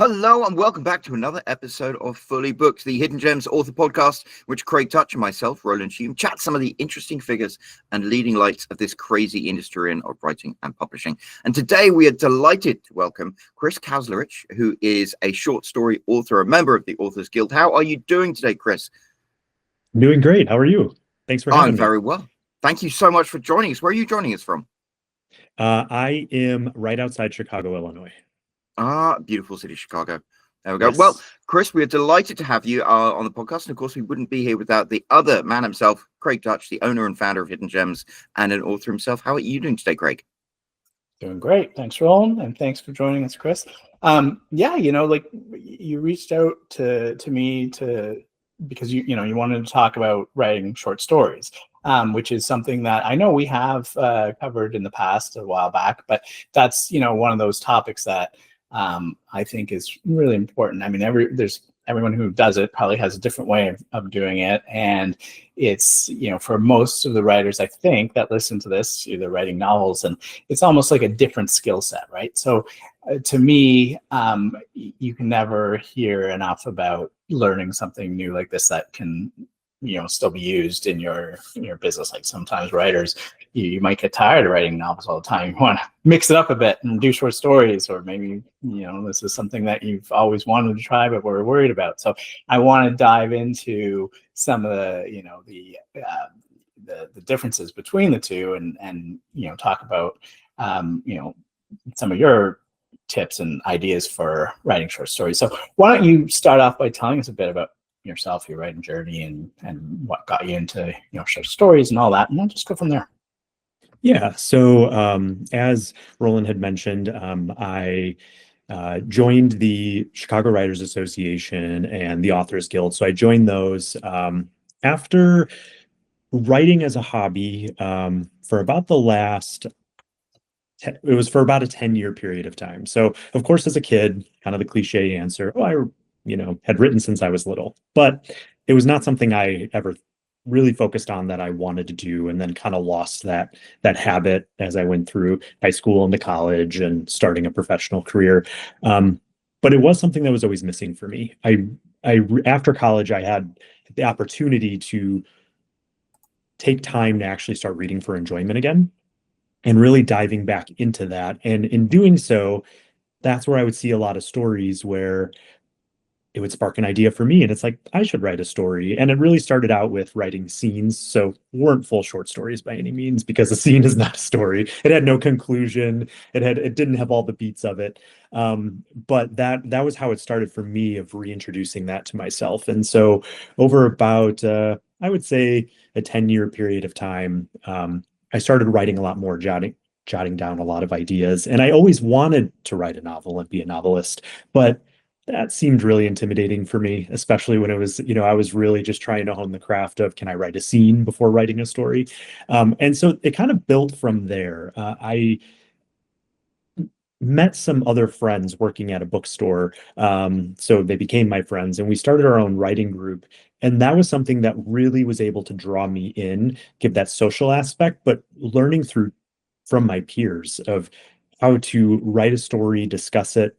Hello and welcome back to another episode of Fully Booked, the Hidden Gems author podcast, which Craig Touch and myself, Roland Hume, chat some of the interesting figures and leading lights of this crazy industry of writing and publishing. And today we are delighted to welcome Chris Kauzlarich, who is a short story author, a member of the Authors Guild. How are you doing today, Chris? I'm doing great. How are you? Thanks for having me. I'm very well. Thank you so much for joining us. Where are you joining us from? I am right outside Chicago, Illinois. Beautiful city, Chicago. There we go. Yes. Well, Chris, we're delighted to have you on the podcast. And of course, we wouldn't be here without the other man himself, Craig Touch, the owner and founder of Hidden Gems and an author himself. How are you doing today, Craig? Doing great. Thanks, Roland, and thanks for joining us, Chris. Yeah, you reached out to me because you wanted to talk about writing short stories, which is something that I know we have covered in the past a while back, but that's one of those topics that I think is really important. I mean, everyone who does it probably has a different way of doing it. And it's, for most of the writers, I think, that listen to this, they're writing novels, and it's almost like a different skill set, right? So to me, you can never hear enough about learning something new like this that can still be used in your business. Like sometimes writers, you might get tired of writing novels all the time. You want to mix it up a bit and do short stories, or maybe this is something that you've always wanted to try but were worried about. So I want to dive into some of the differences between the two, and talk about some of your tips and ideas for writing short stories. So why don't you start off by telling us a bit about yourself, your writing journey, and what got you into short stories and all that, and we'll just go from there. Yeah. So as Roland had mentioned, I joined the Chicago Writers Association and the Authors Guild. So I joined those after writing as a hobby for about it was for about a 10-year period of time. So of course, as a kid, kind of the cliche answer, I had written since I was little, but it was not something I ever really focused on that I wanted to do, and then kind of lost that habit as I went through high school into college and starting a professional career. But it was something that was always missing for me. After college, I had the opportunity to take time to actually start reading for enjoyment again, and really diving back into that. And in doing so, that's where I would see a lot of stories where it would spark an idea for me. And it's like, I should write a story. And it really started out with writing scenes. So weren't full short stories by any means, because a scene is not a story. It had no conclusion. It didn't have all the beats of it. But that was how it started for me, of reintroducing that to myself. And so over about, I would say, a 10-year period of time, I started writing a lot more, jotting down a lot of ideas. And I always wanted to write a novel and be a novelist, but that seemed really intimidating for me, especially when it was, I was really just trying to hone the craft of, can I write a scene before writing a story? And so it kind of built from there. I met some other friends working at a bookstore. So they became my friends, and we started our own writing group. And that was something that really was able to draw me in, give that social aspect, but learning from my peers of how to write a story, discuss it,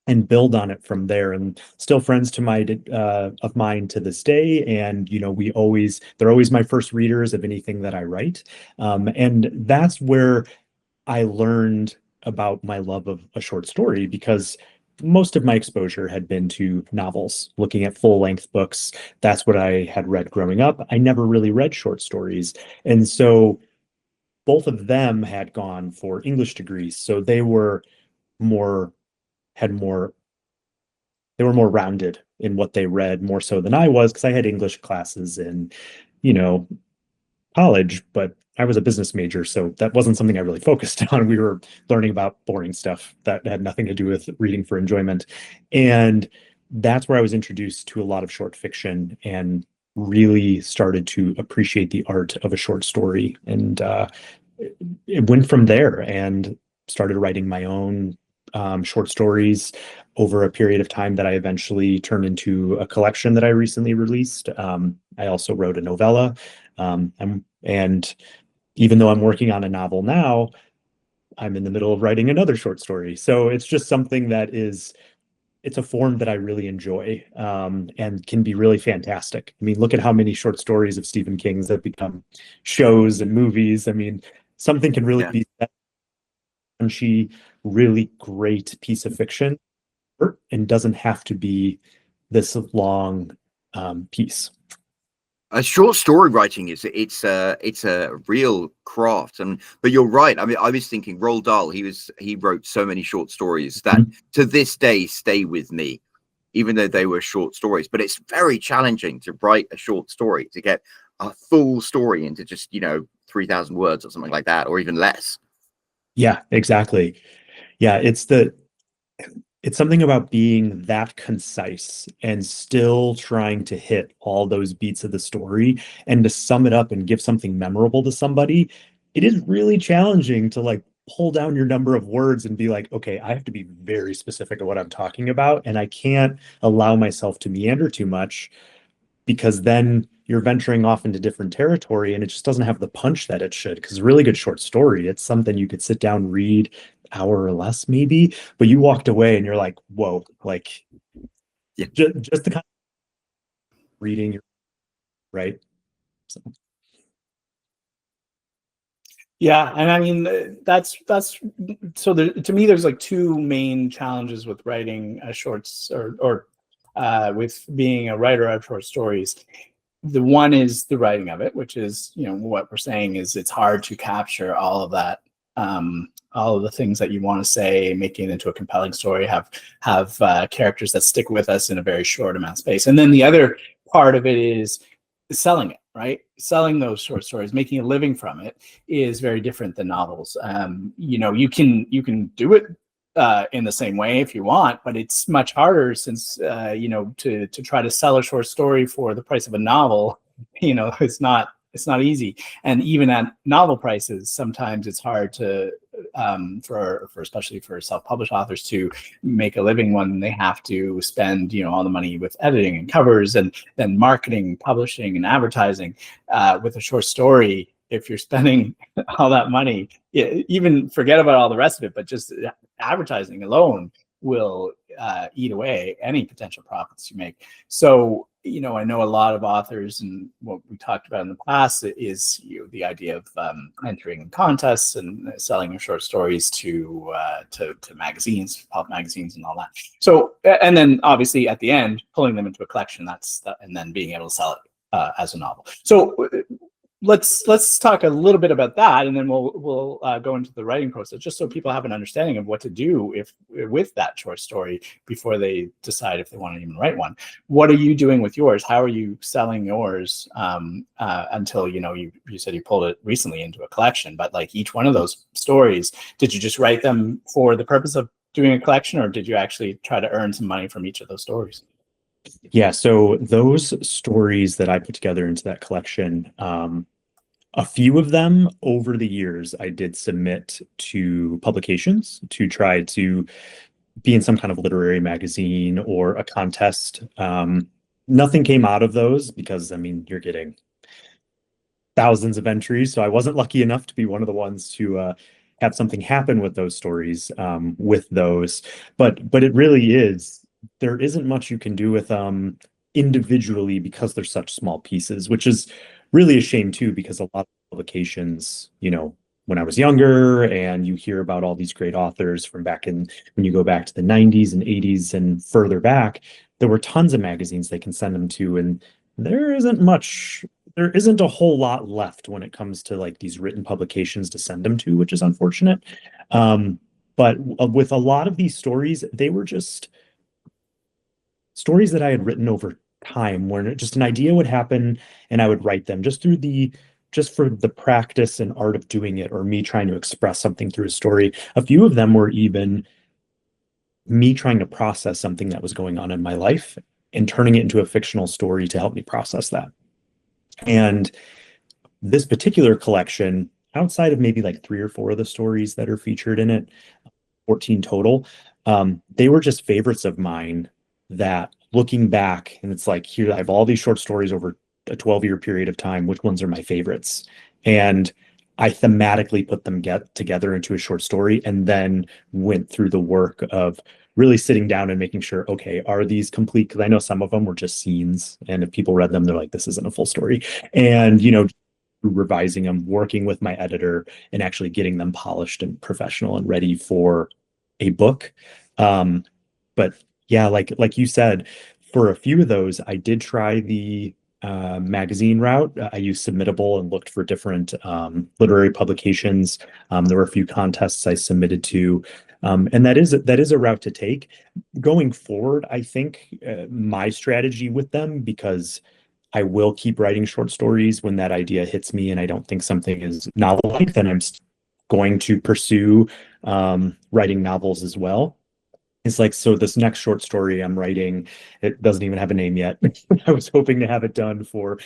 and build on it from there. And still friends of mine to this day. And they're always my first readers of anything that I write. And that's where I learned about my love of a short story, because most of my exposure had been to novels, looking at full-length books. That's what I had read growing up. I never really read short stories. And so both of them had gone for English degrees. So they were more rounded in what they read, more so than I was, because I had English classes in, college, but I was a business major, so that wasn't something I really focused on. We were learning about boring stuff that had nothing to do with reading for enjoyment. And that's where I was introduced to a lot of short fiction and really started to appreciate the art of a short story. And it went from there, and started writing my own short stories over a period of time that I eventually turned into a collection that I recently released. I also wrote a novella. And even though I'm working on a novel now, I'm in the middle of writing another short story. So it's just something that is it's a form that I really enjoy, and can be really fantastic. I mean, look at how many short stories of Stephen King's have become shows and movies. I mean, something can really Yeah. be that punchy, really great piece of fiction, and doesn't have to be this long piece. A short story writing it's a real craft, but you're right. I mean, I was thinking Roald Dahl. He wrote so many short stories that to this day stay with me, even though they were short stories. But it's very challenging to write a short story, to get a full story into just 3,000 words or something like that, or even less. Yeah, exactly. Yeah, it's something about being that concise and still trying to hit all those beats of the story and to sum it up and give something memorable to somebody. It is really challenging to like pull down your number of words and be like, okay, I have to be very specific of what I'm talking about, and I can't allow myself to meander too much, because then you're venturing off into different territory and it just doesn't have the punch that it should. Because a really good short story, it's something you could sit down, read hour or less maybe, but you walked away and you're like, whoa, like Yeah. just the kind of reading, right? So. Yeah, and I mean that's so to me there's like two main challenges with writing shorts or with being a writer of short stories. The one is the writing of it, which is what we're saying is it's hard to capture all of that, all of the things that you want to say, making it into a compelling story, have characters that stick with us in a very short amount of space. And then the other part of it is selling it, right? Selling those short stories, making a living from it is very different than novels. You can do it in the same way if you want, but it's much harder since to try to sell a short story for the price of a novel, it's not easy. And even at novel prices, sometimes it's hard to for especially for self-published authors to make a living when they have to spend all the money with editing and covers and then marketing, publishing, and advertising. With a short story, if you're spending all that money, even forget about all the rest of it, but just advertising alone will eat away any potential profits you make. So I know a lot of authors, and what we talked about in the past is the idea of entering contests and selling your short stories to magazines, pulp magazines, and all that. So, and then obviously at the end, pulling them into a collection. And then being able to sell it as a novel. So let's talk a little bit about that, and then we'll go into the writing process, just so people have an understanding of what to do with that short story before they decide if they want to even write one. What are you doing with yours? How are you selling yours until you said you pulled it recently into a collection? But like each one of those stories, did you just write them for the purpose of doing a collection, or did you actually try to earn some money from each of those stories? Yeah, so those stories that I put together into that collection, a few of them over the years I did submit to publications to try to be in some kind of literary magazine or a contest. Nothing came out of those because, I mean, you're getting thousands of entries, so I wasn't lucky enough to be one of the ones to have something happen with those stories, with those. But it really is, there isn't much you can do with individually because they're such small pieces, which is really a shame too, because a lot of publications, when I was younger, and you hear about all these great authors from back when you go back to the 90s and 80s and further back, there were tons of magazines they can send them to, and there isn't a whole lot left when it comes to like these written publications to send them to, which is unfortunate. But with a lot of these stories, they were just stories that I had written over time, where just an idea would happen and I would write them just for the practice and art of doing it, or me trying to express something through a story. A few of them were even me trying to process something that was going on in my life and turning it into a fictional story to help me process that. And this particular collection, outside of maybe like 3 or 4 of the stories that are featured in it, 14 total, they were just favorites of mine that, looking back, and it's like, here I have all these short stories over a 12-year period of time, which ones are my favorites? And I thematically put them together into a short story, and then went through the work of really sitting down and making sure, okay, are these complete? Because I know some of them were just scenes, and if people read them, they're like, this isn't a full story. And, revising them, working with my editor, and actually getting them polished and professional and ready for a book. But yeah, like you said, for a few of those, I did try the magazine route. I used Submittable and looked for different literary publications. There were a few contests I submitted to, and that is a route to take. Going forward, I think my strategy with them, because I will keep writing short stories when that idea hits me, and I don't think something is novel-like, then I'm going to pursue writing novels as well. It's like, so this next short story I'm writing, it doesn't even have a name yet. I was hoping to have it done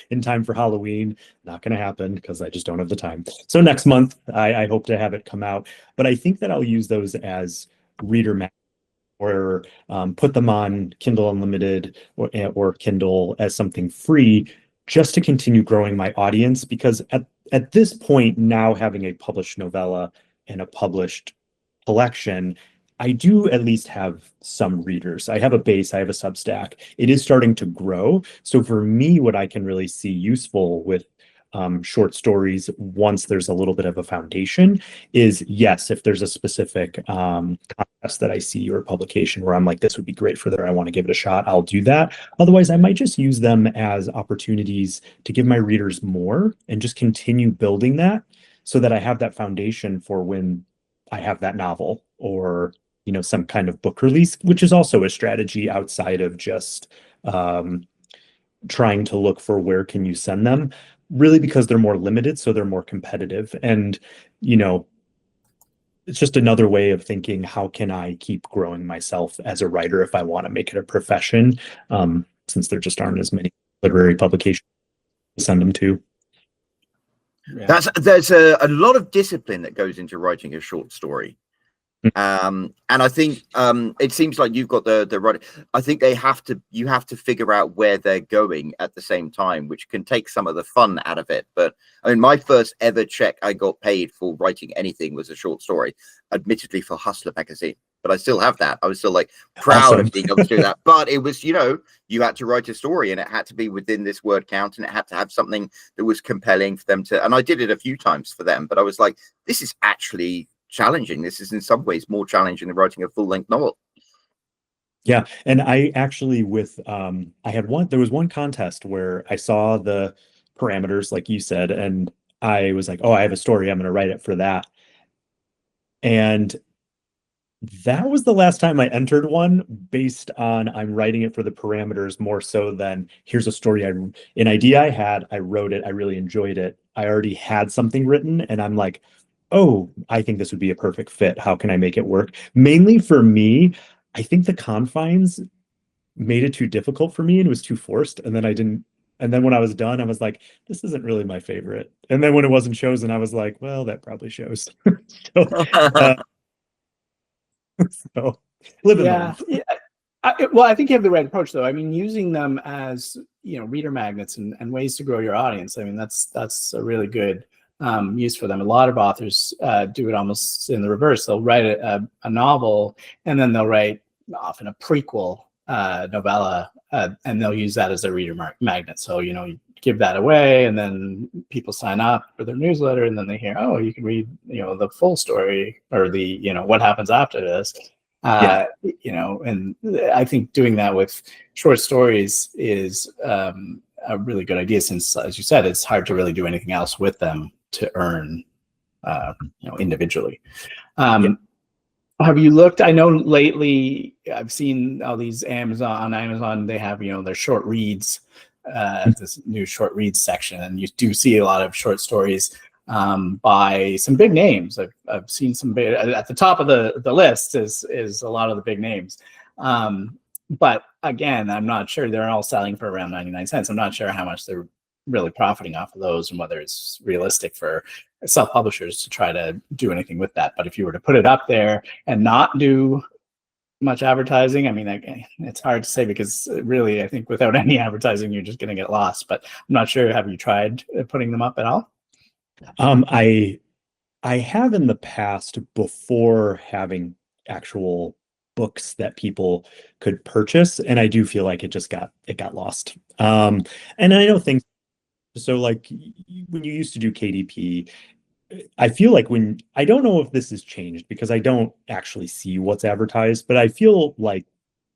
in time for Halloween. Not going to happen because I just don't have the time. So next month, I hope to have it come out. But I think that I'll use those as reader magnets, or put them on Kindle Unlimited or Kindle as something free, just to continue growing my audience. Because at this point, now having a published novella and a published collection, I do at least have some readers. I have a base, I have a Substack. It is starting to grow. So for me, what I can really see useful with short stories, once there's a little bit of a foundation, is, yes, if there's a specific contest that I see or publication where I'm like, this would be great for there, I want to give it a shot, I'll do that. Otherwise, I might just use them as opportunities to give my readers more and just continue building that, so that I have that foundation for when I have that novel, or some kind of book release, which is also a strategy outside of just trying to look for where can you send them, really, because they're more limited, so they're more competitive. And it's just another way of thinking, how can I keep growing myself as a writer if I want to make it a profession, since there just aren't as many literary publications to send them to. Yeah. There's a lot of discipline that goes into writing a short story. And I think it seems like you've got the right. I think you have to figure out where they're going at the same time, which can take some of the fun out of it. But I mean, my first ever check I got paid for writing anything was a short story, admittedly for Hustler magazine, but I still have that. I was still like proud of being able to do that. But it was, you had to write a story, and it had to be within this word count, and it had to have something that was compelling for them to. And I did it a few times for them, but I was like, this is actually challenging. This is in some ways more challenging than writing a full-length novel. Yeah, and I actually there was one contest where I saw the parameters, like you said, and I was like, oh, I have a story, I'm going to write it for that. And that was the last time I entered one, based on I'm writing it for the parameters more so than here's a story, an idea I had, I wrote it, I really enjoyed it, I already had something written, and I'm like, oh, I think this would be a perfect fit. How can I make it work? Mainly for me, I think the confines made it too difficult for me, and it was too forced. And then when I was done, I was like, this isn't really my favorite. And then when it wasn't chosen, I was like, well, that probably shows. So live and learn. Yeah. I think you have the right approach, though. I mean, using them as reader magnets and ways to grow your audience. I mean, that's a really good use for them. A lot of authors do it almost in the reverse. They'll write a novel, and then they'll write often a prequel novella, and they'll use that as a reader magnet. So you give that away, and then people sign up for their newsletter, and then they hear, oh, you can read the full story, or the what happens after this. Yeah. And I think doing that with short stories is a really good idea, since, as you said, it's hard to really do anything else with them to earn individually. Have you looked? I know lately I've seen all these on Amazon, they have their short reads, this new short reads section, and you do see a lot of short stories by some big names. I've seen some big, at the top of the list is a lot of the big names. But again, I'm not sure. They're all selling for around 99 cents. I'm not sure how much they're really profiting off of those, and whether it's realistic for self-publishers to try to do anything with that. But if you were to put it up there and not do much advertising, I mean, it's hard to say, because really, I think without any advertising, you're just going to get lost. But I'm not sure. Have you tried putting them up at all? I have in the past, before having actual books that people could purchase, and I do feel like it got lost. And I know things. So like when you used to do KDP, I feel like I don't know if this has changed because I don't actually see what's advertised, but I feel like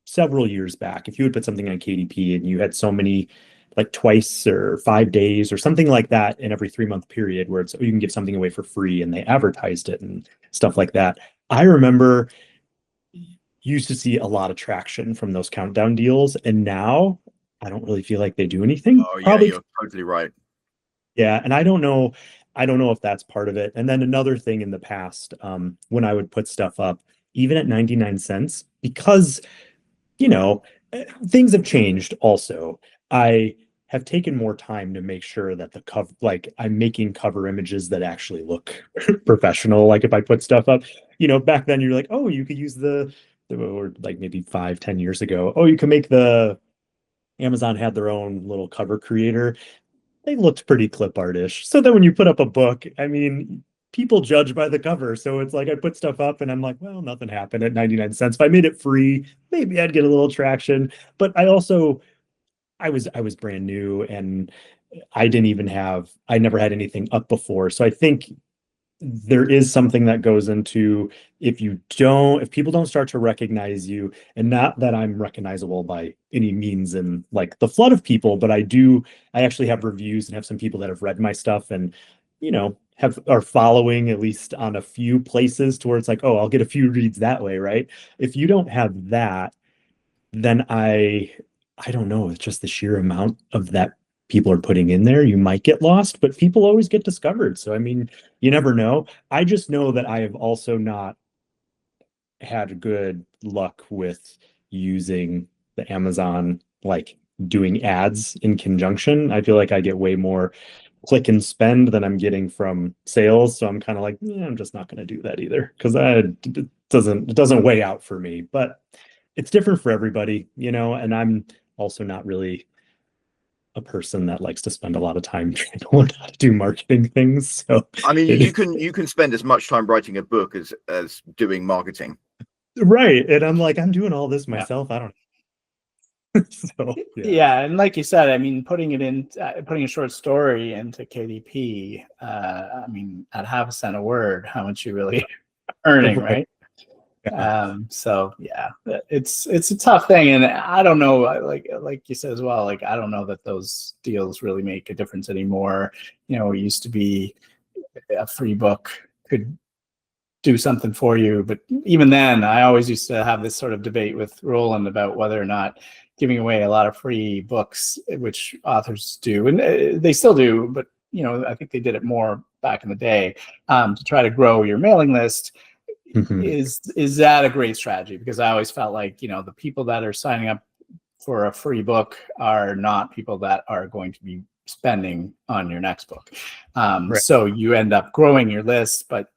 several years back, if you would put something on KDP and you had so many, like twice or 5 days or something like that in every 3-month period where you can give something away for free and they advertised it and stuff like that. I remember used to see a lot of traction from those countdown deals, and now I don't really feel like they do anything. Oh yeah, Probably, you're totally right. yeah, and I don't know if that's part of it. And then another thing in the past, when I would put stuff up, even at 99 cents, because you know, things have changed also. I have taken more time to make sure that the cover, like I'm making cover images that actually look professional. Like if I put stuff up, back then you're like, oh, you could use or like maybe 5-10 years ago, oh, you can make Amazon had their own little cover creator. They looked pretty clip artish. So then when you put up a book, I mean, people judge by the cover. So it's like I put stuff up and I'm like, well, nothing happened at 99 cents. If I made it free, maybe I'd get a little traction. But I was brand new and I never had anything up before. So I think there is something that goes into if people don't start to recognize you, and not that I'm recognizable by any means in like the flood of people, but I actually have reviews and have some people that have read my stuff and are following at least on a few places to where it's like, oh, I'll get a few reads that way, right? If you don't have that, then I don't know, it's just the sheer amount of that people are putting in there, you might get lost, but people always get discovered. So I mean, you never know. I just know that I have also not had good luck with using the Amazon, like doing ads in conjunction. I feel like I get way more click and spend than I'm getting from sales. So I'm kind of like, I'm just not going to do that either because it doesn't weigh out for me. But it's different for everybody, and I'm also not really a person that likes to spend a lot of time trying to learn how to do marketing things. So I mean, you can spend as much time writing a book as doing marketing. Right. And I'm like, I'm doing all this myself. I don't so yeah, and like you said, I mean, putting a short story into KDP, I mean, at half a cent a word, how much you really earning, right? So yeah, it's a tough thing, and I don't know, like you said as well, like I don't know that those deals really make a difference anymore. It used to be a free book could do something for you, but even then, I always used to have this sort of debate with Roland about whether or not giving away a lot of free books, which authors do, and they still do, but I think they did it more back in the day, to try to grow your mailing list. Mm-hmm. Is that a great strategy? Because I always felt like the people that are signing up for a free book are not people that are going to be spending on your next book. Right. So you end up growing your list, but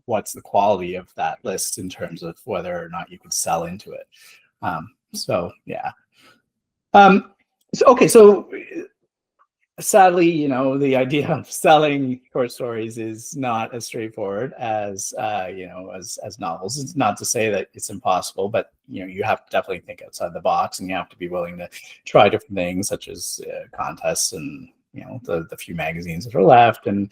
what's the quality of that list in terms of whether or not you can sell into it? So yeah. So sadly, the idea of selling short stories is not as straightforward as as novels. It's not to say that it's impossible, but you have to definitely think outside the box, and you have to be willing to try different things, such as contests and the few magazines that are left, and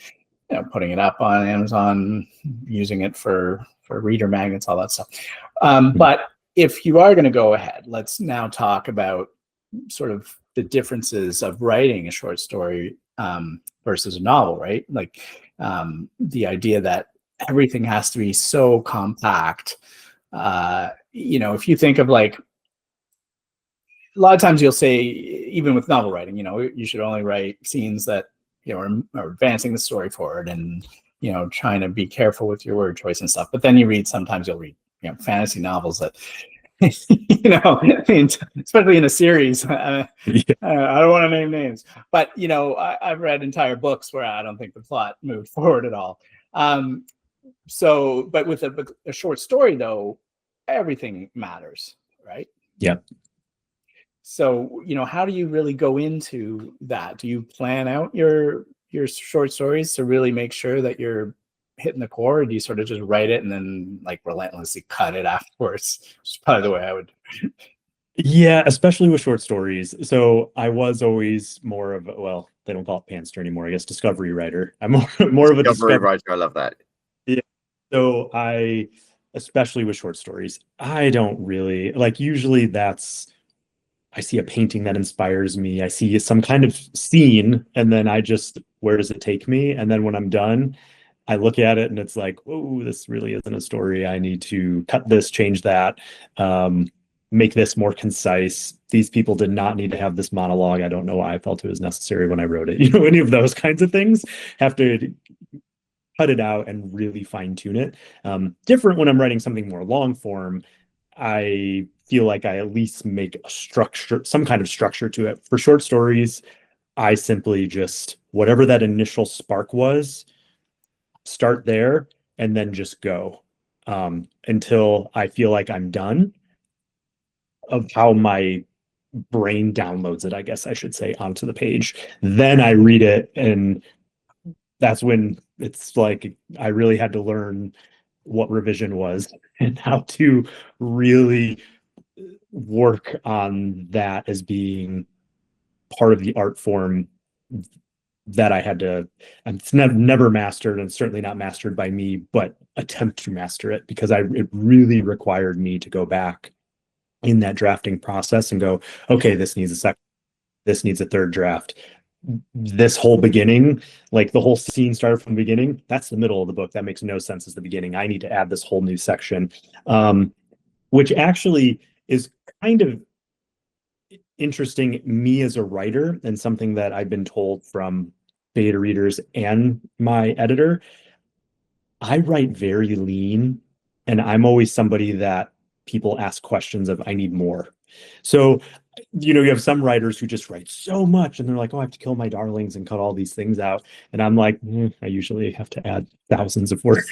putting it up on Amazon, using it for reader magnets, all that stuff. But if you are going to go ahead, let's now talk about sort of the differences of writing a short story versus a novel, right? Like the idea that everything has to be so compact. If you think of like, a lot of times you'll say, even with novel writing, you should only write scenes that are advancing the story forward, and trying to be careful with your word choice and stuff. But then sometimes you'll read fantasy novels that I mean, especially in a series. I don't want to name names, but I've read entire books where I don't think the plot moved forward at all. But with a short story, though, everything matters, right? Yeah. So how do you really go into that? Do you plan out your short stories to really make sure that you're hitting the core, or do you sort of just write it and then like relentlessly cut it afterwards? Which is probably the way I would. Yeah, especially with short stories. So I was always more of a, well, they don't call it pantser anymore, I guess, discovery writer. I'm more of a Discovery discovery. writer. I love that. Yeah. So I, especially with short stories, I don't really like, usually that's, I see a painting that inspires me. I see some kind of scene, and then I just, where does it take me? And then when I'm done, I look at it and it's like, oh, this really isn't a story. I need to cut this, change that, make this more concise. These people did not need to have this monologue. I don't know why I felt it was necessary when I wrote it. Any of those kinds of things have to cut it out and really fine tune it. Different when I'm writing something more long form. I feel like I at least make a structure, some kind of structure to it. For short stories, I simply just, whatever that initial spark was, start there and then just go until I feel like I'm done, of how my brain downloads it, I guess I should say, onto the page. Then I read it, and that's when it's like I really had to learn what revision was and how to really work on that as being part of the art form that I had to, and it's never mastered, and certainly not mastered by me, but attempt to master it, because it really required me to go back in that drafting process and go, okay, this needs a second, this needs a third draft. This whole beginning, like the whole scene started from the beginning, that's the middle of the book. That makes no sense as the beginning. I need to add this whole new section, which actually is kind of interesting me as a writer, and something that I've been told from beta readers and my editor. I write very lean, and I'm always somebody that people ask questions of, I need more. So, you have some writers who just write so much and they're like, oh, I have to kill my darlings and cut all these things out. And I'm like, I usually have to add thousands of words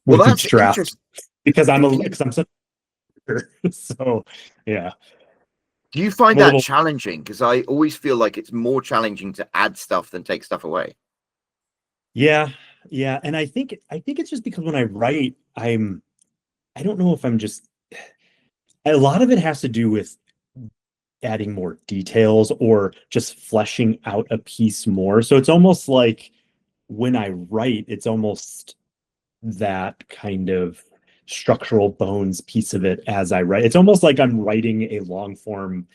with each draft, because I'm such a so yeah. Do you find that challenging? Because I always feel like it's more challenging to add stuff than take stuff away. Yeah. And I think it's just because when I write, I don't know if I'm just, a lot of it has to do with adding more details or just fleshing out a piece more. So it's almost like when I write, it's almost that kind of structural bones piece of it as I write. It's almost like I'm writing a long form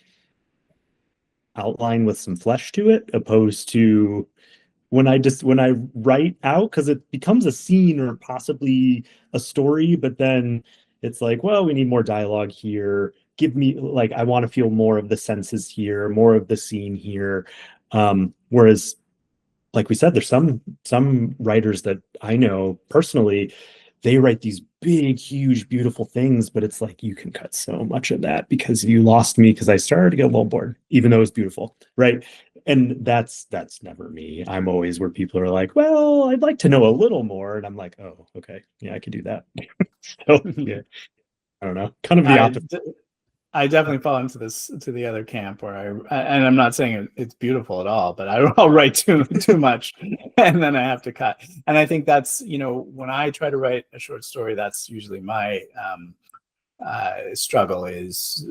outline with some flesh to it, opposed to when I write out, because it becomes a scene or possibly a story, but then it's like, well, we need more dialogue here. Give me, like, I want to feel more of the senses here, more of the scene here. Whereas, like we said, there's some writers that I know personally, they write these big, huge, beautiful things, but it's like, you can cut so much of that because you lost me, because I started to get a little bored, even though it was beautiful, right? And that's never me. I'm always where people are like, well, I'd like to know a little more. And I'm like, oh, okay. Yeah, I could do that. So, yeah, I don't know. Kind of the opposite. I definitely fall into the other camp where and I'm not saying it's beautiful at all, but I'll write too much and then I have to cut. And I think that's, when I try to write a short story, that's usually my struggle is,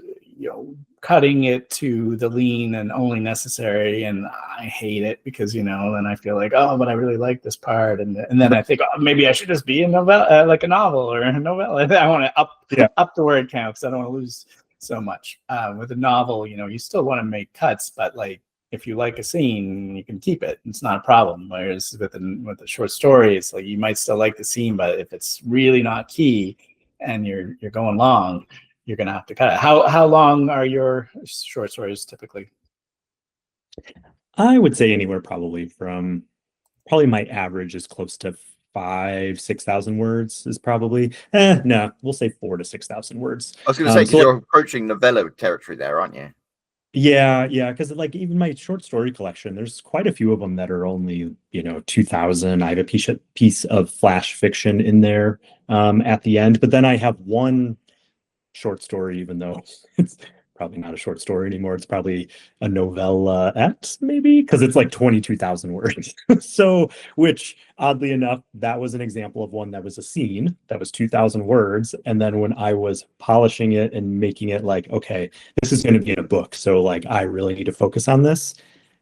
cutting it to the lean and only necessary. And I hate it because, then I feel like, oh, but I really like this part. And then I think, oh, maybe I should just be a novella, like a novel or a novella. I want to up the word count because I don't want to lose so much. With a novel, you still want to make cuts, but like if you like a scene, you can keep it. It's not a problem. Whereas with a short story, it's like you might still like the scene, but if it's really not key and you're going long, you're gonna have to cut it. How long are your short stories typically? I would say anywhere probably my average is close to 5,000-6,000 words is probably, no, we'll say 4,000 to 6,000 words. I was going to say, because you're approaching novella territory there, aren't you? Yeah, because like even my short story collection, there's quite a few of them that are only 2,000. I have a piece of flash fiction in there at the end, but then I have one short story, even though it's probably not a short story anymore. It's probably a novelette, maybe, because it's like 22,000 words. So, which oddly enough, that was an example of one that was a scene that was 2,000 words. And then when I was polishing it and making it like, okay, this is going to be in a book, so like I really need to focus on this,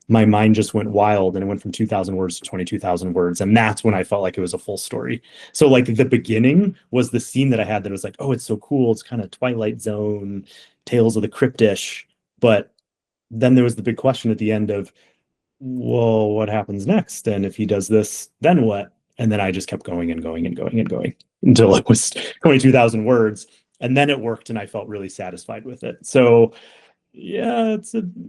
my mind just went wild and it went from 2,000 words to 22,000 words. And that's when I felt like it was a full story. So like the beginning was the scene that I had that was like, oh, it's so cool. It's kind of Twilight Zone, Tales of the Cryptish. But then there was the big question at the end of, well, what happens next? And if he does this, then what? And then I just kept going and going and going and going until it was 22,000 words. And then it worked and I felt really satisfied with it. So yeah,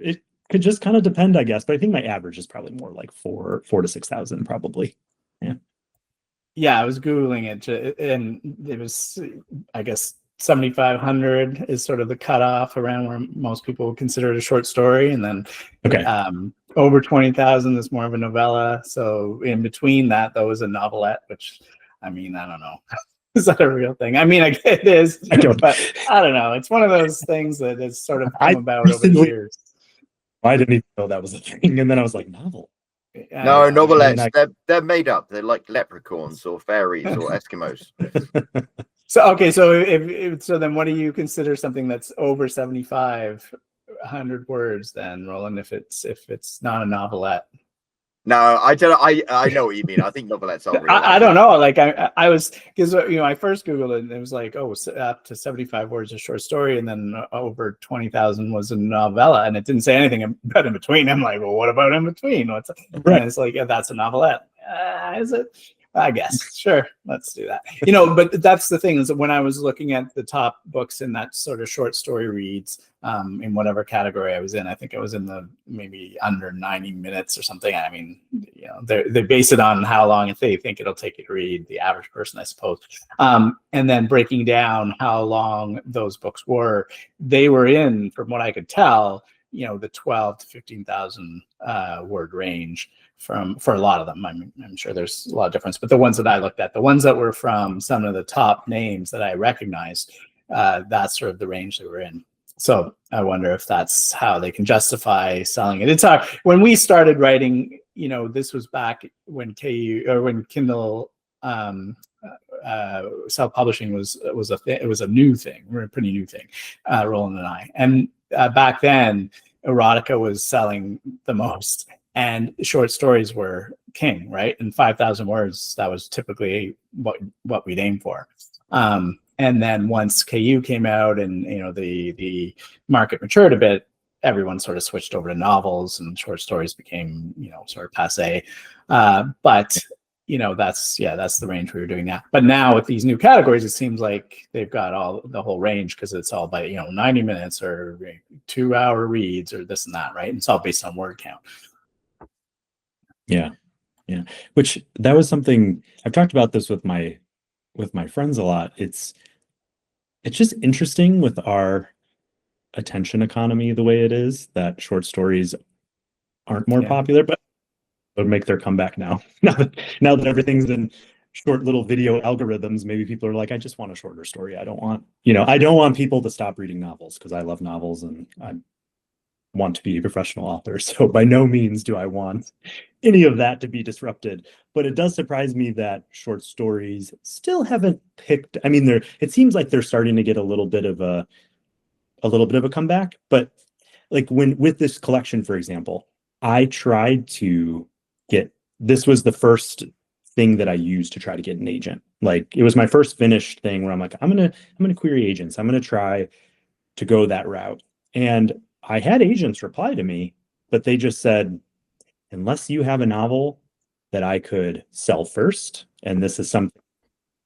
it could just kind of depend, I guess. But I think my average is probably more like 4 to 6,000 probably. Yeah. Yeah, I was Googling it, and it was, I guess, 7,500 is sort of the cutoff around where most people would consider it a short story. And then Okay. Over 20,000 is more of a novella. So in between that, though, is a novelette, which, I mean, I don't know. Is that a real thing? I mean, it is, but I don't know. It's one of those things that has sort of come about over the years. I didn't even know that was a thing. And then I was like, novel. No, novelettes, they're made up. They're like leprechauns or fairies or Eskimos. So, okay, so if so, then what do you consider something that's over 7,500 words then, Roland, if it's not a novelette? No, I don't. I know what you mean. I think novelettes are real. I don't know. Like I was, because I first Googled it and it was like, oh, up to 75 words a short story, and then over 20,000 was a novella, and it didn't say anything about in between. I'm like, well, what about in between? Right. And it's like, yeah, that's a novelette. Is it? I guess. Sure. Let's do that. But that's the thing, is that when I was looking at the top books in that sort of short story reads, in whatever category I was in, I think I was in the maybe under 90 minutes or something. I mean, they base it on how long they think it'll take you to read, the average person, I suppose. And then breaking down how long those books were, they were in, from what I could tell, the 12 to 15,000 word range for a lot of them. I'm sure there's a lot of difference, but the ones that I looked at, the ones that were from some of the top names that I recognized, that's sort of the range they were in. So I wonder if that's how they can justify selling it. It's hard. When we started writing, this was back when Kindle self-publishing was a new thing. We're a pretty new thing, Roland and I. And back then, erotica was selling the most, and short stories were king, right? And 5,000 words, that was typically what we'd aim for. And then once KU came out and the market matured a bit, everyone sort of switched over to novels, and short stories became sort of passé. But that's the range we were doing now. But now with these new categories, it seems like they've got the whole range, because it's all by 90 minutes or 2-hour reads or this and that, right? And it's all based on word count. Yeah. Which that was something I've talked about this with my friends a lot. It's just interesting with our attention economy the way it is, that short stories aren't more popular, but they'll make their comeback now. Now that everything's in short little video algorithms, maybe people are like, I just want a shorter story. I don't want people to stop reading novels, because I love novels and I want to be a professional author. So by no means do I want any of that to be disrupted. But it does surprise me that short stories still haven't picked. I mean, it seems like they're starting to get a little bit of a comeback. But like with this collection, for example, I tried to this was the first thing that I used to try to get an agent. Like, it was my first finished thing where I'm like, I'm gonna query agents. I'm gonna try to go that route. And I had agents reply to me, but they just said, unless you have a novel that I could sell first, and this is something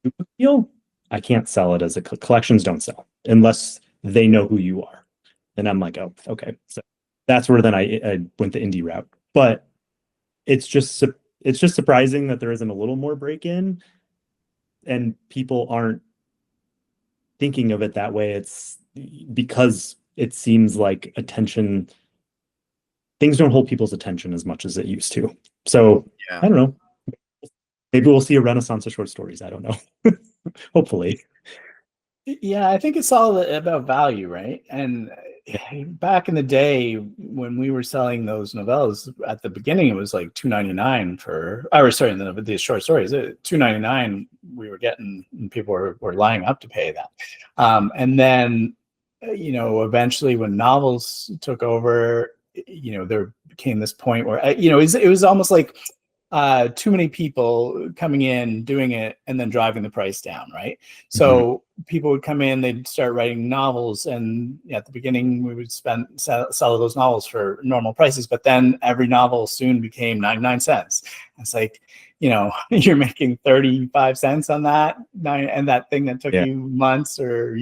you feel, I can't sell it as collections don't sell unless they know who you are. And I'm like, oh, okay. So that's where then I went the indie route. But it's just surprising that there isn't a little more break-in, and people aren't thinking of it that way. It's because it seems like things don't hold people's attention as much as it used to. So yeah. I don't know. Maybe we'll see a renaissance of short stories. I don't know. Hopefully. Yeah, I think it's all about value, right? And back in the day when we were selling those novellas at the beginning, it was like $2.99 for, or sorry, the short stories, $2.99 we were getting, and people were lining up to pay that. And then, eventually when novels took over, there became this point where, it was almost like too many people coming in, doing it, and then driving the price down, right? So people would come in, they'd start writing novels, and at the beginning we would sell those novels for normal prices, but then every novel soon became 99 cents. It's like, you're making 35 cents on that, and that thing that took you months or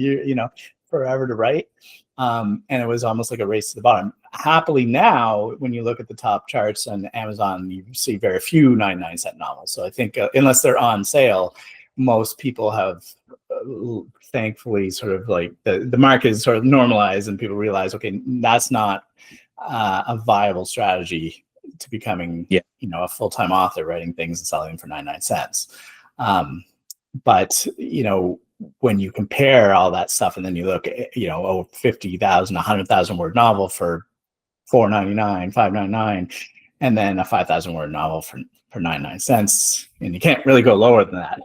forever to write. And it was almost like a race to the bottom. Happily now, when you look at the top charts on Amazon, you see very few 99-cent novels. So I think unless they're on sale, most people have thankfully sort of like the market is sort of normalized, and people realize, okay, that's not a viable strategy to becoming a full-time author, writing things and selling them for 99 cents. But when you compare all that stuff, and then you look at 50,000, 100,000 word novel for $4.99, $5.99, and then a 5,000 word novel for 99 cents, and you can't really go lower than that.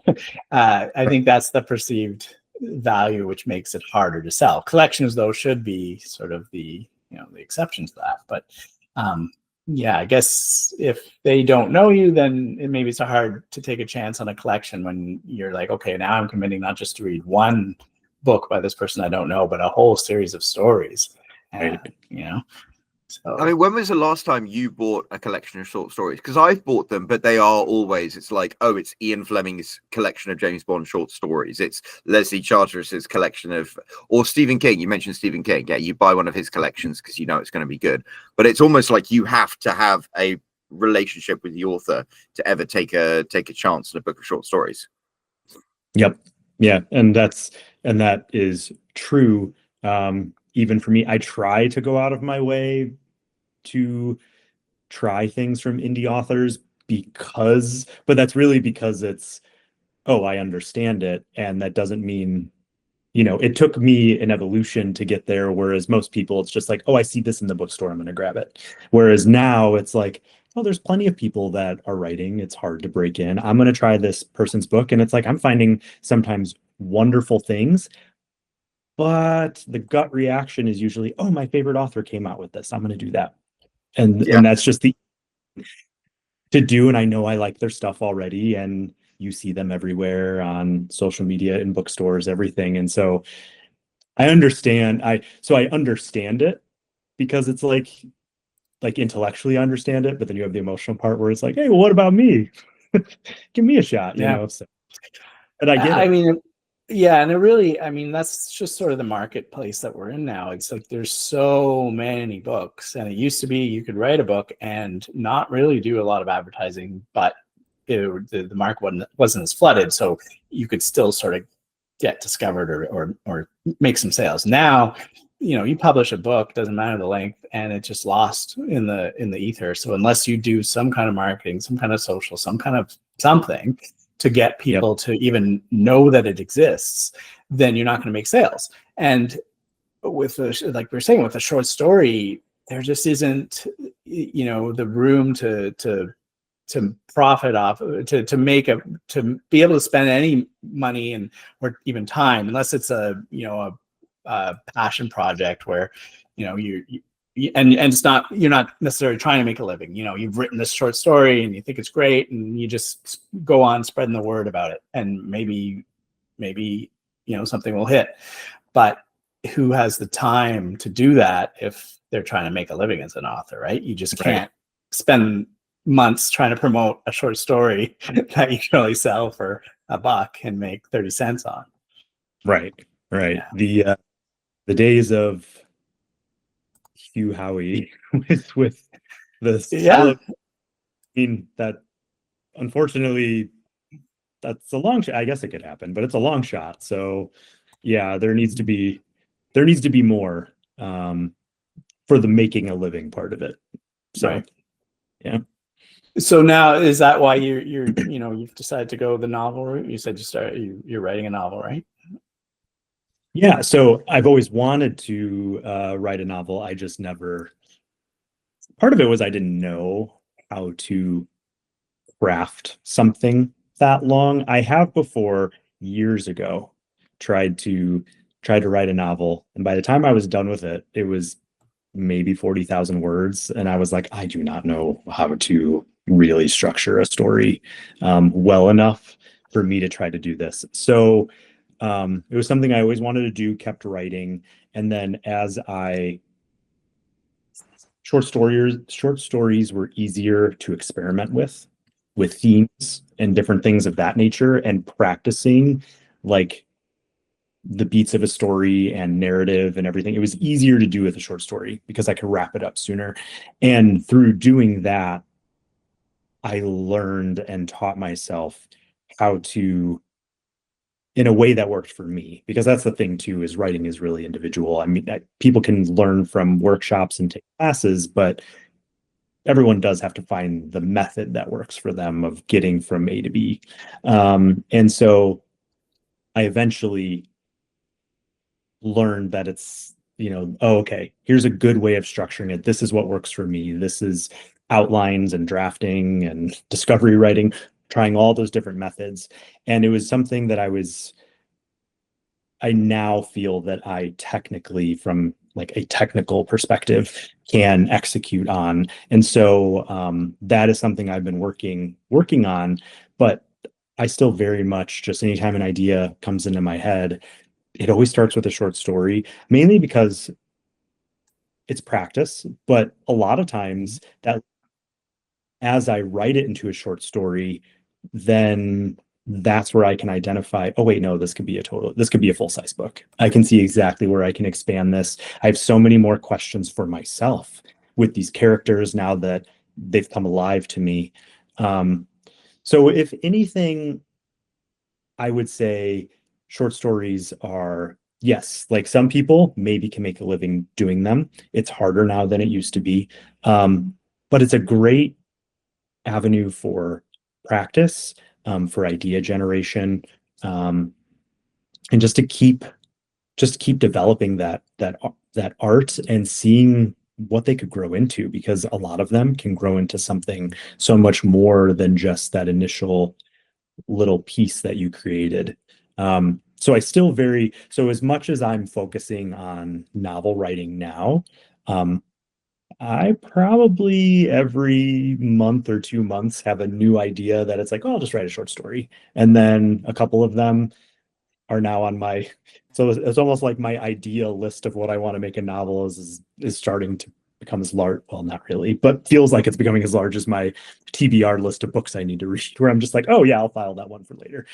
I think that's the perceived value, which makes it harder to sell. Collections, though, should be sort of the the exceptions to that. But I guess if they don't know you, then maybe it's hard to take a chance on a collection when you're like, okay, now I'm committing not just to read one book by this person I don't know, but a whole series of stories. So, I mean, when was the last time you bought a collection of short stories? Because I've bought them, but they are always, it's like, oh, it's Ian Fleming's collection of James Bond short stories. It's Leslie Charteris's collection of, or Stephen King. You mentioned Stephen King. Yeah, you buy one of his collections because it's going to be good. But it's almost like you have to have a relationship with the author to ever take a chance on a book of short stories. Yep. Yeah. And that is true. Even for me, I try to go out of my way to try things from indie authors but that's really because it's, I understand it. And that doesn't mean, it took me an evolution to get there. Whereas most people, it's just like, I see this in the bookstore, I'm going to grab it. Whereas now it's like, there's plenty of people that are writing. It's hard to break in. I'm going to try this person's book. And it's like, I'm finding sometimes wonderful things, but the gut reaction is usually, my favorite author came out with this, I'm going to do that. And that's just to do. And I know I like their stuff already, and you see them everywhere on social media, in bookstores, everything. And so I understand. I understand it, because it's like intellectually I understand it, but then you have the emotional part where it's like, hey, well, what about me? Give me a shot, you know? So, and I get it. I mean, and it really, that's just sort of the marketplace that we're in now. It's like there's so many books, and it used to be you could write a book and not really do a lot of advertising, but the market wasn't as flooded, so you could still sort of get discovered or make some sales. Now, you publish a book, doesn't matter the length, and it's just lost in the ether. So unless you do some kind of marketing, some kind of social, some kind of something to get people to even know that it exists, then you're not going to make sales. And with like we were saying, with a short story, there just isn't, the room to profit off, to be able to spend any money or even time, unless it's a passion project where, and it's not, you're not necessarily trying to make a living. You've written this short story and you think it's great, and you just go on spreading the word about it, and maybe something will hit. But who has the time to do that if they're trying to make a living as an author, right? You just can't spend months trying to promote a short story that you can only sell for $1 and make 30 cents on. Right. The days of Hugh Howey with the that unfortunately, that's a long shot. I guess it could happen, but it's a long shot. So there needs to be more for the making a living part of it. So So now, is that why you've decided to go the novel route? You said you're writing a novel, right? Yeah, so I've always wanted to write a novel. I just never, part of it was I didn't know how to craft something that long. I have before, years ago, tried to write a novel, and by the time I was done with it, it was maybe 40,000 words, and I was like, I do not know how to really structure a story well enough for me to try to do this. So it was something I always wanted to do, kept writing, and then as I short stories were easier to experiment with themes and different things of that nature, and practicing like the beats of a story and narrative and everything. It was easier to do with a short story because I could wrap it up sooner. And through doing that, I learned and taught myself how to, in a way that worked for me, because that's the thing too, is writing is really individual. I mean, people can learn from workshops and take classes, but everyone does have to find the method that works for them of getting from A to B. And so I eventually learned that it's, oh, okay, here's a good way of structuring it. This is what works for me. This is outlines and drafting and discovery writing, trying all those different methods. And it was something that I now feel that I technically, from like a technical perspective, can execute on. And so that is something I've been working on, but I still very much, just anytime an idea comes into my head, it always starts with a short story, mainly because it's practice. But a lot of times that as I write it into a short story, then that's where I can identify, oh wait, no, this could be a full-size book. I can see exactly where I can expand this. I have so many more questions for myself with these characters now that they've come alive to me. So if anything, I would say short stories are, yes, like some people maybe can make a living doing them. It's harder now than it used to be. But it's a great avenue for practice, for idea generation, and just keep developing that art and seeing what they could grow into, because a lot of them can grow into something so much more than just that initial little piece that you created. So as much as I'm focusing on novel writing now, I probably every month or 2 months have a new idea that it's like, oh, I'll just write a short story. And then a couple of them are now on my, so it's almost like my ideal list of what I want to make a novel is starting to become as large, well, not really, but feels like it's becoming as large as my TBR list of books I need to read, where I'm just like, oh yeah, I'll file that one for later.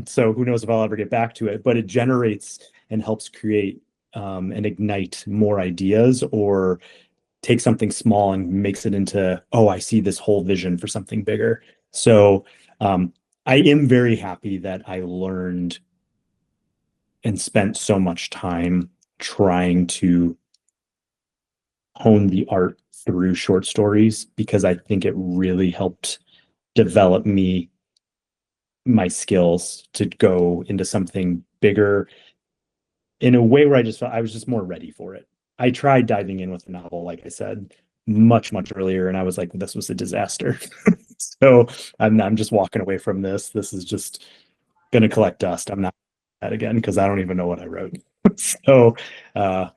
So who knows if I'll ever get back to it, but it generates and helps create and ignite more ideas, or take something small and makes it into, oh, I see this whole vision for something bigger. So I am very happy that I learned and spent so much time trying to hone the art through short stories, because I think it really helped develop my skills to go into something bigger in a way where I just felt I was just more ready for it. I tried diving in with a novel, like I said, much, much earlier, and I was like, this was a disaster. So I'm just walking away from this. This is just gonna collect dust. I'm not that again, because I don't even know what I wrote. So yeah,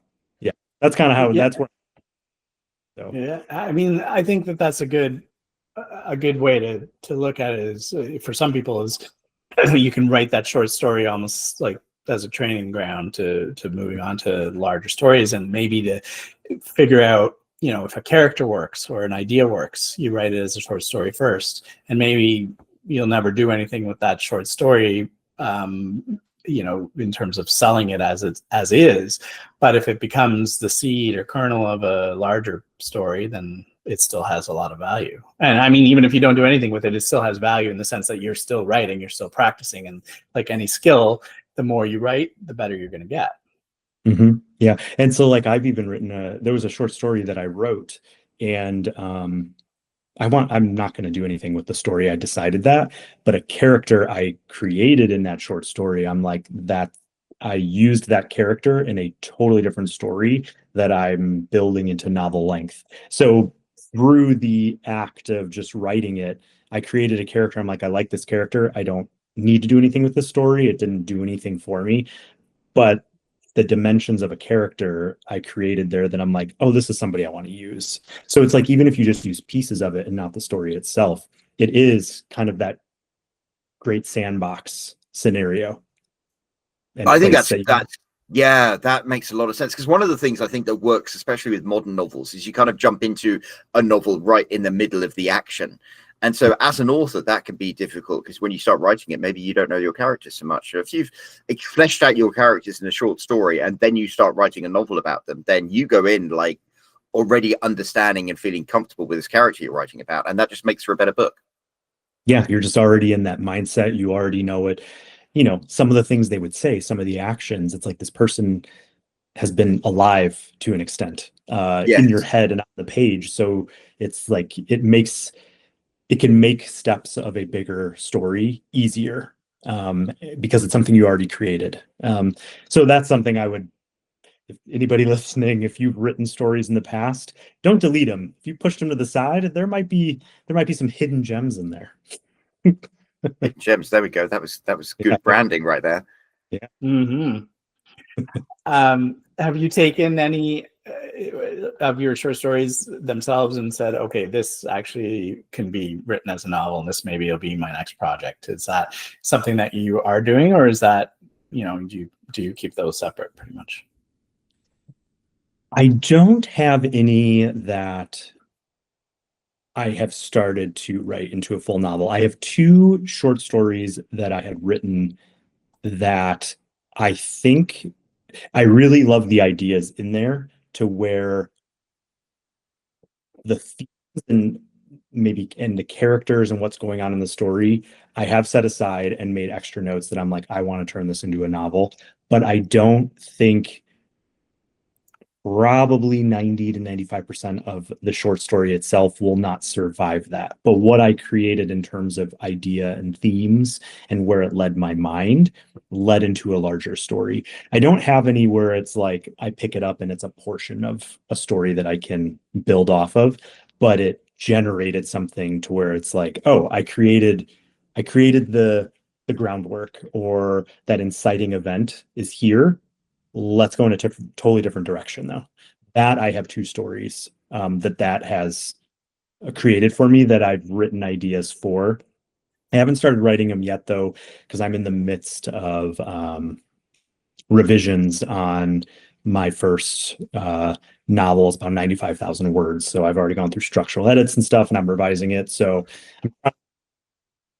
that's kind of how Yeah. that's where. So Yeah, I mean, I think that that's a good way to look at it. Is for some people is you can write that short story almost like as a training ground to moving on to larger stories, and maybe to figure out, if a character works or an idea works, you write it as a short story first, and maybe you'll never do anything with that short story, in terms of selling it as is. But if it becomes the seed or kernel of a larger story, then it still has a lot of value. And I mean, even if you don't do anything with it, it still has value in the sense that you're still writing, you're still practicing. And like any skill, the more you write, the better you're going to get. Yeah. And so like I've even written there was a short story that I wrote, and I'm not going to do anything with the story. I decided that, but a character I created in that short story, I'm like, that I used that character in a totally different story that I'm building into novel length. So through the act of just writing it, I created a character. I'm like, I like this character. I don't need to do anything with this story. It didn't do anything for me. But the dimensions of a character I created there that I'm like, oh, this is somebody I want to use. So it's like, even if you just use pieces of it and not the story itself, it is kind of that great sandbox scenario. And I think place that makes a lot of sense, because one of the things I think that works, especially with modern novels, is you kind of jump into a novel right in the middle of the action. And so as an author, that can be difficult, because when you start writing it, maybe you don't know your characters so much. So if you've fleshed out your characters in a short story and then you start writing a novel about them, then you go in like already understanding and feeling comfortable with this character you're writing about. And that just makes for a better book. Yeah, you're just already in that mindset. You already know it. You know, some of the things they would say, some of the actions, it's like this person has been alive to an extent in your head and on the page. So it's like it can make steps of a bigger story easier because it's something you already created. So that's something I would, if anybody listening, if you've written stories in the past, don't delete them. If you push them to the side, there might be some hidden gems in there. Gems, there we go. That was good branding right there. Yeah. Mm-hmm. Have you taken any of your short stories themselves and said, okay, this actually can be written as a novel, and this maybe will be my next project? Is that something that you are doing, or is that, do you keep those separate pretty much? I don't have any that I have started to write into a full novel. I have 2 short stories that I had written that I think I really love the ideas in there, to where the themes and the characters and what's going on in the story, I have set aside and made extra notes that I'm like, I want to turn this into a novel. But I don't think, probably 90 to 95% of the short story itself will not survive that. But what I created in terms of idea and themes and where it led my mind led into a larger story. I don't have any where it's like I pick it up and it's a portion of a story that I can build off of, but it generated something to where it's like, oh, I created the groundwork, or that inciting event is here. Let's go in a totally different direction, though. That I have 2 stories that has created for me that I've written ideas for. I haven't started writing them yet, though, because I'm in the midst of revisions on my first novel. It's about 95,000 words. So I've already gone through structural edits and stuff, and I'm revising it. So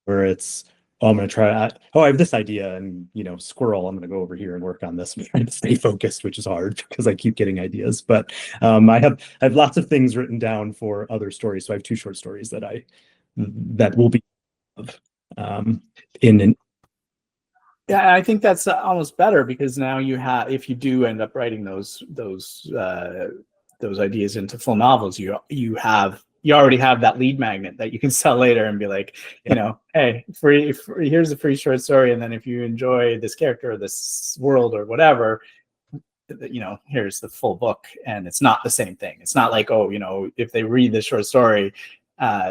where it's, oh, I'm going to try, I have this idea, and, squirrel, I'm going to go over here and work on this. I'm trying to stay focused, which is hard because I keep getting ideas. But I have lots of things written down for other stories. So I have 2 short stories that will be in an. Yeah, I think that's almost better, because now you have, if you do end up writing those ideas into full novels, you already have that lead magnet that you can sell later and be like, hey, free, here's a free short story, and then if you enjoy this character or this world or whatever, here's the full book. And it's not the same thing. It's not like, oh, if they read this short story,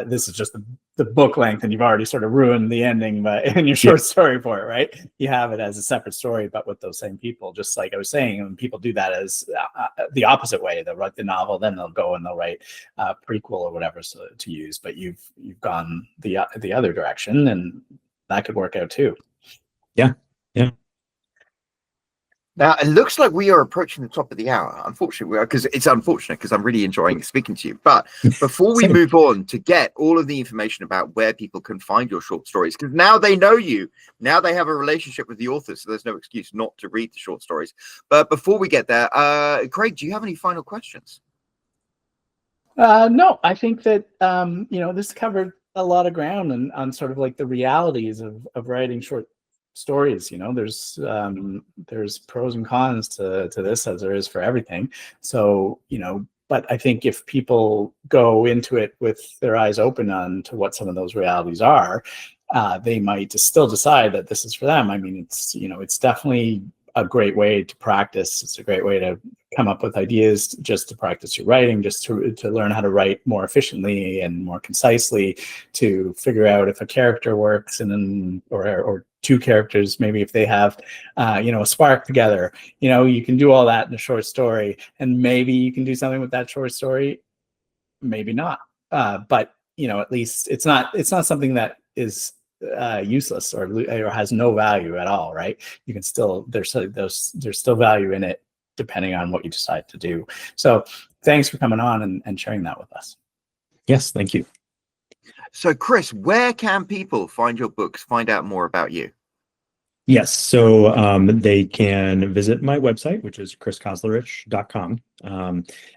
this is just the book length, and you've already sort of ruined the ending in your short story for it, right? You have it as a separate story, but with those same people. Just like I was saying, when people do that as the opposite way, they'll write the novel, then they'll go and they'll write a prequel or whatever to use. But you've gone the other direction, and that could work out too. Yeah. Now, it looks like we are approaching the top of the hour. Unfortunately, we are, because it's unfortunate, because I'm really enjoying speaking to you. But before we move on to get all of the information about where people can find your short stories, because now they know you, now they have a relationship with the author, so there's no excuse not to read the short stories. But before we get there, Craig, do you have any final questions? No, I think that, this covered a lot of ground on sort of like the realities of writing short stories. There's pros and cons to this, as there is for everything. So, but I think if people go into it with their eyes open on to what some of those realities are, they might still decide that this is for them. I mean, it's definitely a great way to practice. It's a great way to come up with ideas, just to practice your writing, just to learn how to write more efficiently and more concisely, to figure out if a character works, and then or two characters, maybe if they have a spark together. You can do all that in a short story, and maybe you can do something with that short story, maybe not. But at least it's not something that is useless or has no value at all, right? You can still, there's still value in it depending on what you decide to do. So thanks for coming on and sharing that with us. Yes, thank you. So Chris, where can people find your books, find out more about you? Yes, so they can visit my website, which is chriskauzlarich.com.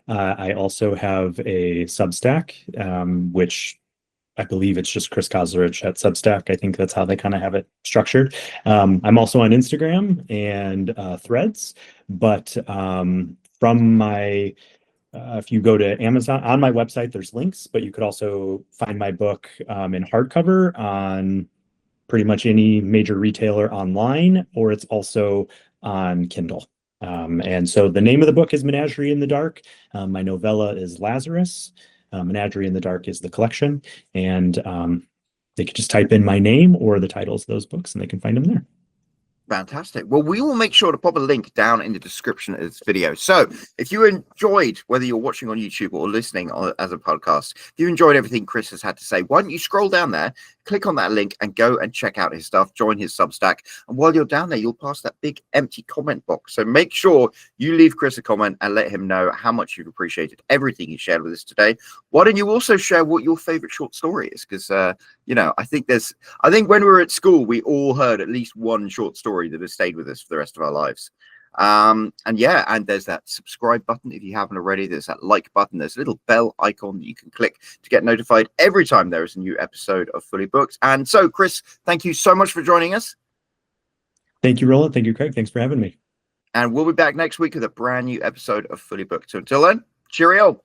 I also have a Substack, which I believe it's just Chris Kauzlarich at Substack. I think that's how they kind of have it structured. I'm also on Instagram and Threads, but from my if you go to Amazon, on my website, there's links, but you could also find my book in hardcover on pretty much any major retailer online, or it's also on Kindle. And so the name of the book is Menagerie in the Dark. My novella is Lazarus. Menagerie in the Dark is the collection. And they could just type in my name or the titles of those books and they can find them there. Fantastic. Well, we will make sure to pop a link down in the description of this video. So if you enjoyed, whether you're watching on YouTube or listening as a podcast, if you enjoyed everything Chris has had to say, why don't you scroll down there, click on that link and go and check out his stuff, join his Substack. And while you're down there, you'll pass that big empty comment box. So make sure you leave Chris a comment and let him know how much you've appreciated everything he shared with us today. Why don't you also share what your favorite short story is? Because, I think when we were at school, we all heard at least one short story that has stayed with us for the rest of our lives. And there's that subscribe button if you haven't already. There's that like button. There's a little bell icon that you can click to get notified every time there is a new episode of Fully Booked. And so, Chris, thank you so much for joining us. Thank you, Roland. Thank you, Craig. Thanks for having me. And we'll be back next week with a brand new episode of Fully Booked. So until then, cheerio.